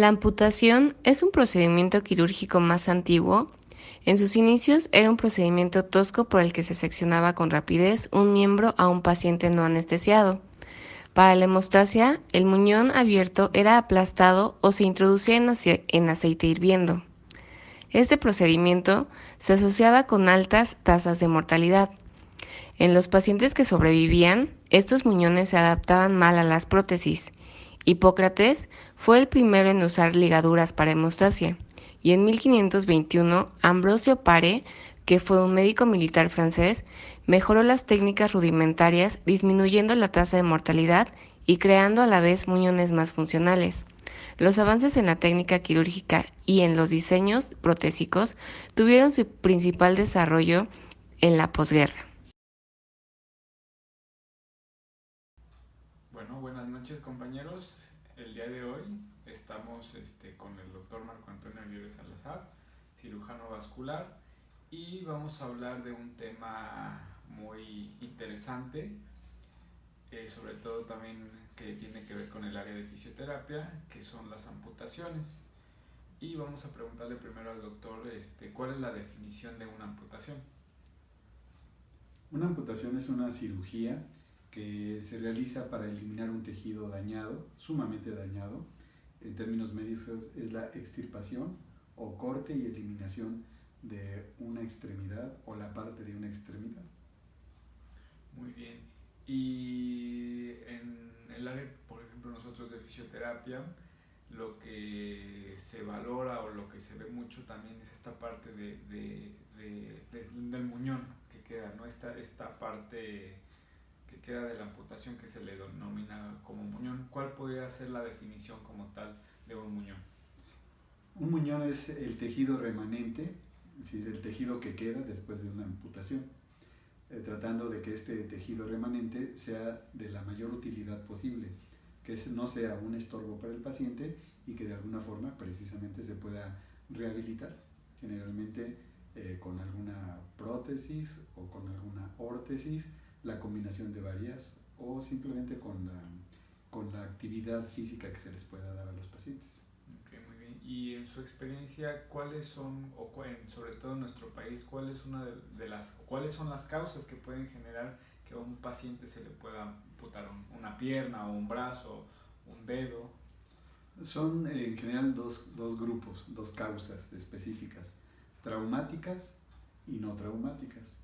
La amputación es un procedimiento quirúrgico más antiguo. En sus inicios era un procedimiento tosco por el que se seccionaba con rapidez un miembro a un paciente no anestesiado. Para la hemostasia, el muñón abierto era aplastado o se introducía en aceite hirviendo. Este procedimiento se asociaba con altas tasas de mortalidad. En los pacientes que sobrevivían, estos muñones se adaptaban mal a las prótesis. Hipócrates fue el primero en usar ligaduras para hemostasia, y en 1521 Ambrosio Pare, que fue un médico militar francés, mejoró las técnicas rudimentarias, disminuyendo la tasa de mortalidad y creando a la vez muñones más funcionales. Los avances en la técnica quirúrgica y en los diseños protésicos tuvieron su principal desarrollo en la posguerra. Bueno, buenas noches compañeros. El día de hoy estamos con el doctor Marco Antonio Aguirre Salazar, cirujano vascular, y vamos a hablar de un tema muy interesante, sobre todo también que tiene que ver con el área de fisioterapia, que son las amputaciones. Y vamos a preguntarle primero al doctor cuál es la definición de una amputación. Una amputación es una cirugía que se realiza para eliminar un tejido dañado, sumamente dañado. En términos médicos es la extirpación o corte y eliminación de una extremidad o la parte de una extremidad. Muy bien. Y en el área, por ejemplo, nosotros de fisioterapia, lo que se valora o lo que se ve mucho también es esta parte del muñón que queda, ¿no? Esta parte que queda de la amputación que se le denomina como muñón. ¿Cuál podría ser la definición como tal de un muñón? Un muñón es el tejido remanente, es decir, el tejido que queda después de una amputación, tratando de que este tejido remanente sea de la mayor utilidad posible, que no sea un estorbo para el paciente y que de alguna forma precisamente se pueda rehabilitar, generalmente con alguna prótesis o con alguna órtesis, la combinación de varias o simplemente con la actividad física que se les pueda dar a los pacientes. Ok, muy bien. Y en su experiencia, ¿cuáles son, sobre todo en nuestro país, cuáles son las causas que pueden generar que a un paciente se le pueda amputar una pierna o un brazo, un dedo? Son en general dos grupos, dos causas específicas, traumáticas y no traumáticas.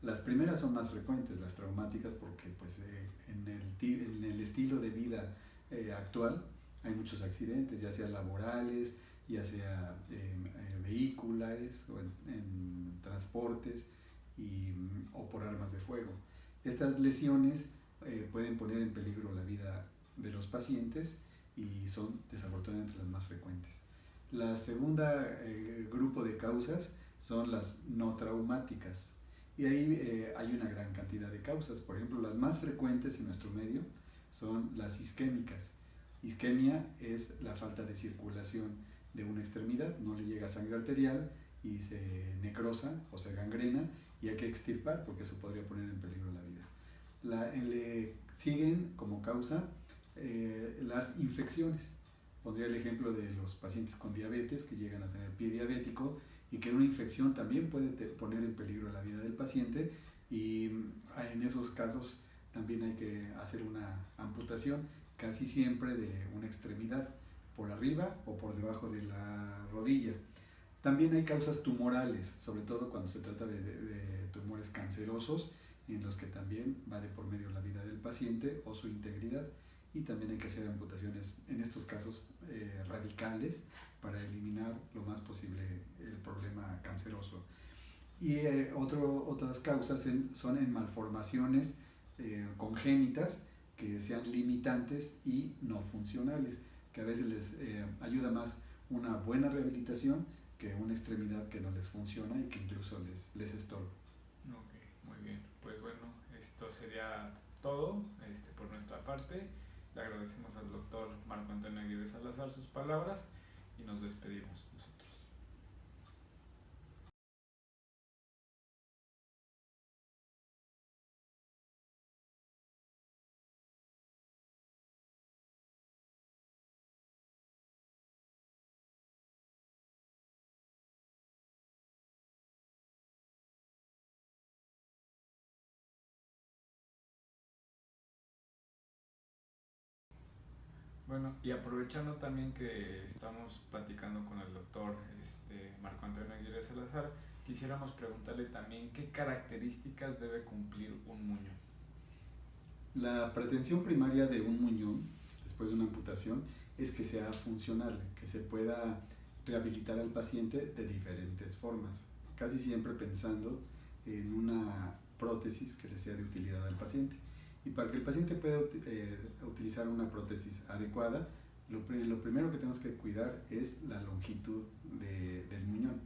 Las primeras son más frecuentes, las traumáticas, porque pues, en el estilo de vida actual hay muchos accidentes, ya sea laborales, ya sea vehiculares o en transportes o por armas de fuego. Estas lesiones pueden poner en peligro la vida de los pacientes y son desafortunadamente las más frecuentes. La segunda grupo de causas son las no traumáticas y ahí hay una gran cantidad de causas. Por ejemplo, las más frecuentes en nuestro medio son las isquémicas. Isquemia es la falta de circulación de una extremidad, no le llega sangre arterial y se necrosa o se gangrena y hay que extirpar porque eso podría poner en peligro la vida. Le siguen como causa las infecciones. Pondría el ejemplo de los pacientes con diabetes que llegan a tener pie diabético y que una infección también puede poner en peligro la vida del paciente y en esos casos también hay que hacer una amputación casi siempre de una extremidad por arriba o por debajo de la rodilla. También hay causas tumorales, sobre todo cuando se trata de tumores cancerosos, en los que también va de por medio la vida del paciente o su integridad. Y también hay que hacer amputaciones, en estos casos radicales, para eliminar lo más posible el problema canceroso. Y otras causas son en malformaciones congénitas que sean limitantes y no funcionales, que a veces les ayuda más una buena rehabilitación que una extremidad que no les funciona y que incluso les estorba. Ok, muy bien. Pues bueno, esto sería todo por nuestra parte. Le agradecemos al doctor Marco Antonio Aguirre Salazar sus palabras y nos despedimos nosotros. Bueno, y aprovechando también que estamos platicando con el doctor Marco Antonio Aguirre Salazar, quisiéramos preguntarle también qué características debe cumplir un muñón. La pretensión primaria de un muñón, después de una amputación, es que sea funcional, que se pueda rehabilitar al paciente de diferentes formas, casi siempre pensando en una prótesis que le sea de utilidad al paciente. Y para que el paciente pueda utilizar una prótesis adecuada, lo primero que tenemos que cuidar es la longitud del muñón.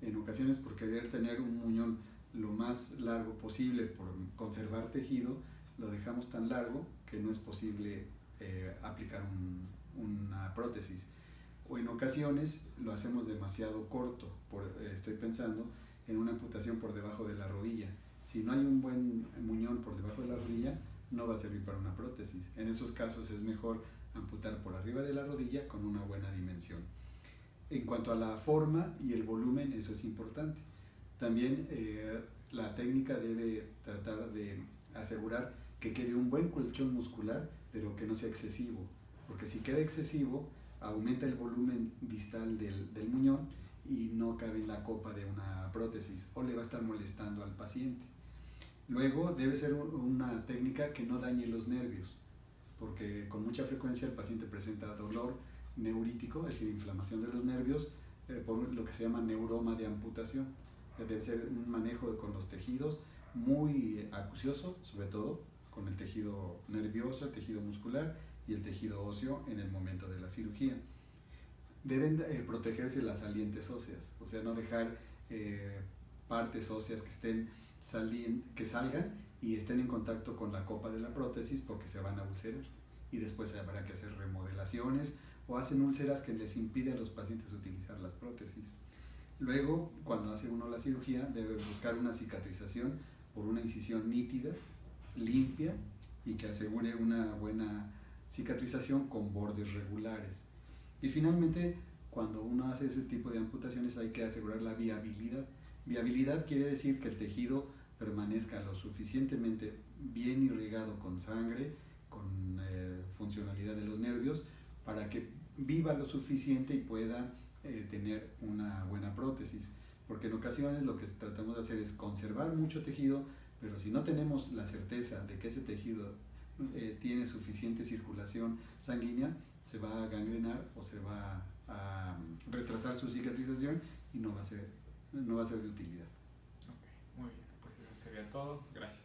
En ocasiones, por querer tener un muñón lo más largo posible, por conservar tejido, lo dejamos tan largo que no es posible aplicar una prótesis. O en ocasiones lo hacemos demasiado corto, estoy pensando en una amputación por debajo de la rodilla. Si no hay un buen muñón por debajo de la rodilla, no va a servir para una prótesis. En esos casos es mejor amputar por arriba de la rodilla con una buena dimensión. En cuanto a la forma y el volumen, eso es importante. También la técnica debe tratar de asegurar que quede un buen colchón muscular, pero que no sea excesivo, porque si queda excesivo, aumenta el volumen distal del muñón y no cabe en la copa de una prótesis o le va a estar molestando al paciente. Luego debe ser una técnica que no dañe los nervios, porque con mucha frecuencia el paciente presenta dolor neurítico, es decir, inflamación de los nervios, por lo que se llama neuroma de amputación. Debe ser un manejo con los tejidos muy acucioso, sobre todo con el tejido nervioso, el tejido muscular y el tejido óseo en el momento de la cirugía. Deben protegerse las salientes óseas, o sea, no dejar partes óseas que salgan y estén en contacto con la copa de la prótesis, porque se van a ulcerar y después habrá que hacer remodelaciones o hacen úlceras que les impide a los pacientes utilizar las prótesis. Luego, cuando hace uno la cirugía, debe buscar una cicatrización por una incisión nítida, limpia y que asegure una buena cicatrización con bordes regulares. Y finalmente, cuando uno hace ese tipo de amputaciones, hay que asegurar la viabilidad. Viabilidad quiere decir que el tejido permanezca lo suficientemente bien irrigado con sangre, con funcionalidad de los nervios, para que viva lo suficiente y pueda tener una buena prótesis. Porque en ocasiones lo que tratamos de hacer es conservar mucho tejido, pero si no tenemos la certeza de que ese tejido tiene suficiente circulación sanguínea, se va a gangrenar o se va a retrasar su cicatrización y no va a ser de utilidad. Ok, muy bien, pues eso sería todo. Gracias.